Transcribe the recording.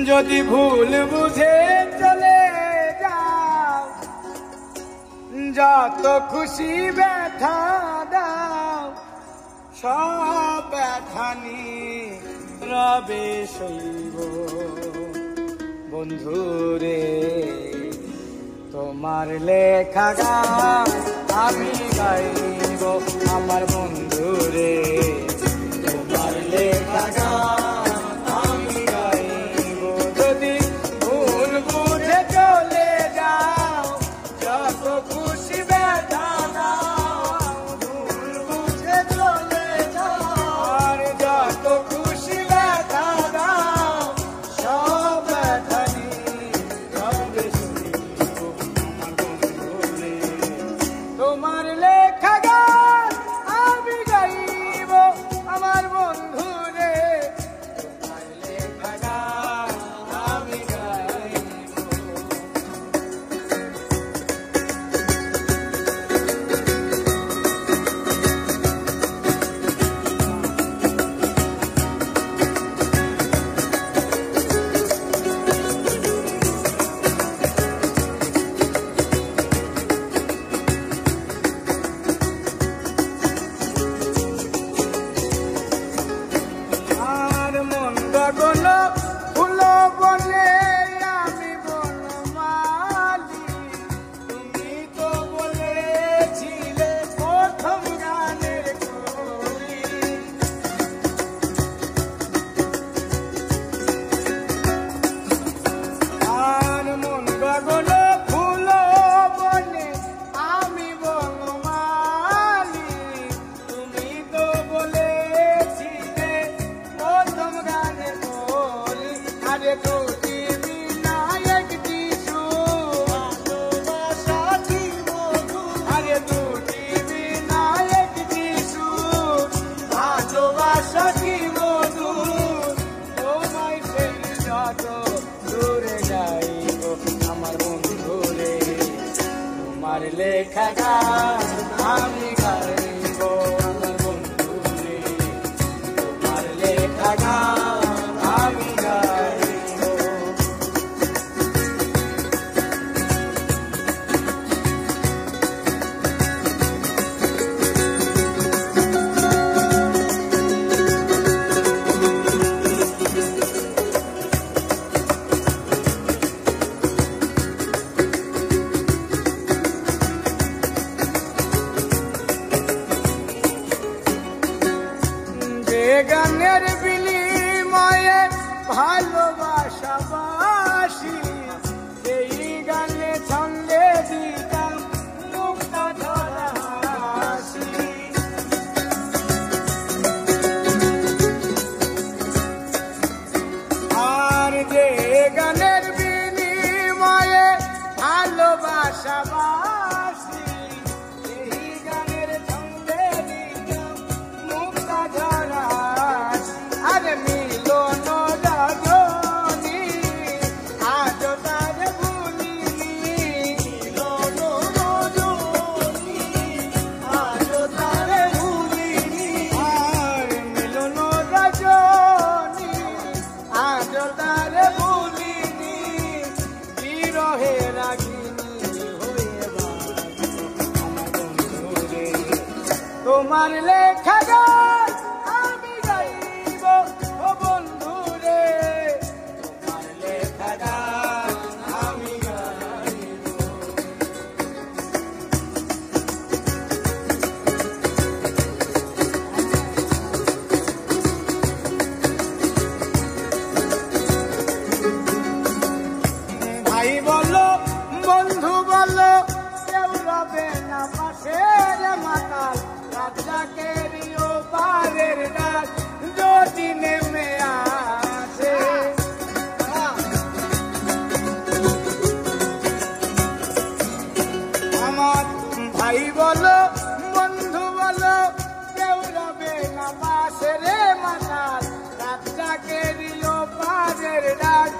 যদি ভুল বুঝে চলে যাও, যত খুশি ব্যথা দাও, সব ব্যথা নিয়ে রবে সইব। বন্ধুরে তোমার লেখা গান আমি গাইব, আমার বন্ধুরে তোমার লেখা গান আমি গাইব। যদি ভুল বুঝে চলে যাও, যত খুশি ব্যথা দাও, ভুল বুঝে চলে যাও, আর যত খুশি ব্যথা দাও, সব ব্যথা নিয়ে রবে সইব। আমার বন্ধুরে তোমার লেখা গান আমি গাইব, আমার বন্ধুরে তোমার লেখা গান আমি গাইব। আর মন গগন ফুল বলে আমি বনমালী, তুমি তো বলেছিলে প্রথম গানের কলি। আর মন গগন ফুল বলে আমি বনমালী, তুমি তো বলেছিলে প্রথম গানের কলি। আরে দুটি বিনায়কটি ভালোবাসা কি মধুর, আরে দুটি বিনায়কটি ভালোবাসা কি মধুর, তোমায় সেই যত দূরে যাইব। আমার বন্ধুরে তোমার লেখা গান আমি গাইব, আমার বন্ধুরে তোমার লেখা গান আমি গাইব। যে গানের বিনিময়ে ভালোবাসা বাসি, সেই গানে ছন্দে দিতাম মুক্তা ধরা হাসি। আর যে গানের বিনিময়ে ভালোবাসা বাসি, সেই গানের ছন্দে দিতাম মুক্তা ধরা হাসি। আরে মিলন রজনী আজ তার ভুলিনি, মিলন রজনী আজ তার ভুলিনি, আর মিলন রজনী আজ তার ভুলিনি, বিরহে রাগিনী হয়ে বাঁচি। আমার বন্ধুরে তোমার লেখা গান আমি গাইব, ও বন্ধুরে তোমার লেখা গান আমি গাইব। ভাই বলো বন্ধু বলো, কেউ রবে না পাশে রে মাতাল, রাজাকেরিও পারের ডাক যদি নেমে আসে। আমার ভাই বলো বন্ধু বলো, কেউ রবে না পাশে রে মাতাল, রাজাকেরিও পারের ডাক